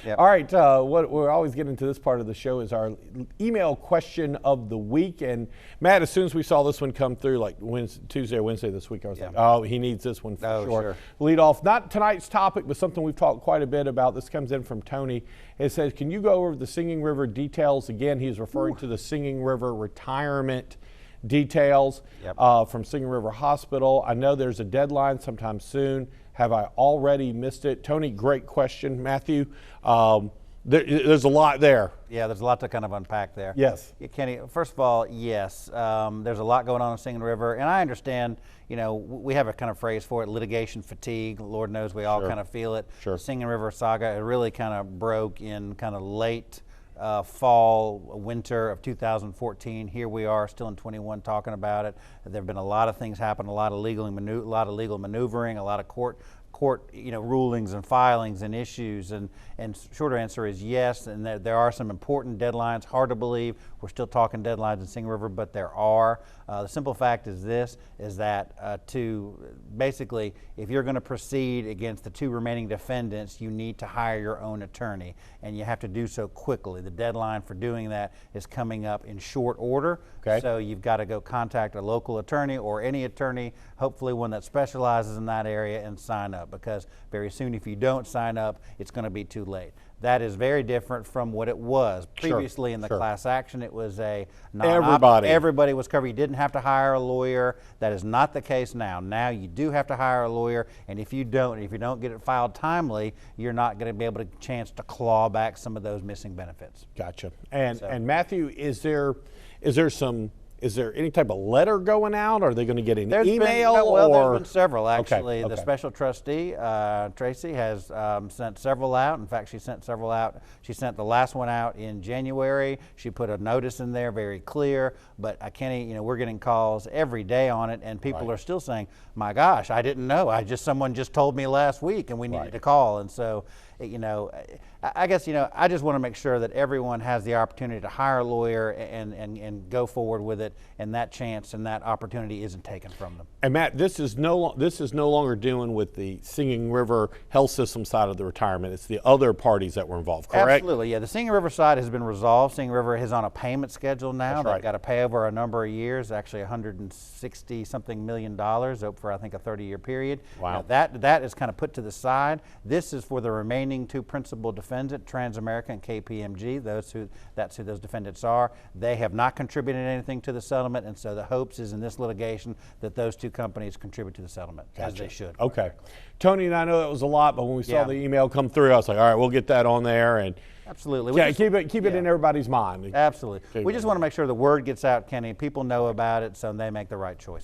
Yep. All right, what we're always getting to this part of the show is our email question of the week. And Matt, as soon as we saw this one come through, like Tuesday or Wednesday this week, I was like, oh, he needs this one for sure. Lead off, not tonight's topic, but something we've talked quite a bit about. This comes in from Tony. It says, can you go over the Singing River details again? He's referring to the Singing River retirement details from Singing River Hospital. I know there's a deadline sometime soon. Have I already missed it? Tony, great question. Matthew, there's a lot there. Yeah, there's a lot to kind of unpack there. Yes. Kenny, first of all, yes, there's a lot going on in Singing River, and I understand, you know, we have a kind of phrase for it, litigation fatigue. Lord knows we all kind of feel it. The Singing River saga, it really kind of broke in kind of late fall, winter of 2014. Here we are still in 21 talking about it. There have been a lot of things happen, a lot of legal maneuvering, a lot of court rulings and filings and issues, and shorter answer is yes, and there are some important deadlines. Hard to believe we're still talking deadlines in Singing River, but there are. The simple fact is this, is that to basically, if you're going to proceed against the two remaining defendants, you need to hire your own attorney, and you have to do so quickly. The deadline for doing that is coming up in short order, so you've got to go contact a local attorney or any attorney, hopefully one that specializes in that area, and sign up, because very soon if you don't sign up, it's going to be too late. That is very different from what it was previously in the class action. It was a everybody was covered. You didn't have to hire a lawyer. That is not the case now. Now you do have to hire a lawyer, and if you don't get it filed timely, you're not going to be able to chance to claw back some of those missing benefits. Gotcha. And Matthew, is there any type of letter going out? Are they going to get an email? There's been several, actually. The special trustee, Tracy, has sent several out. In fact, she sent several out. She sent the last one out in January. She put a notice in there, very clear. But Kenny, we're getting calls every day on it, and people are still saying, my gosh, I didn't know. Someone just told me last week, and we needed to call. And so, I guess, I just want to make sure that everyone has the opportunity to hire a lawyer and go forward with it, and that chance and that opportunity isn't taken from them. And Matt, this is no longer dealing with the Singing River Health System side of the retirement. It's the other parties that were involved, correct? Absolutely, yeah. The Singing River side has been resolved. Singing River is on a payment schedule now. They've got to pay over a number of years, actually $160-something million for, I think, a 30-year period. Wow. Now, that is kind of put to the side. This is for the remaining two principal defendants, Transamerica and KPMG. That's who those defendants are. They have not contributed anything to the settlement, and so the hopes is in this litigation that those two companies contribute to the settlement, as they should. Okay. Tony, and I know that was a lot, but when we saw the email come through, I was like, all right, we'll get that on there. And absolutely. Yeah, keep it in everybody's mind. Absolutely. We just want to make sure the word gets out, Kenny. People know about it, so they make the right choice.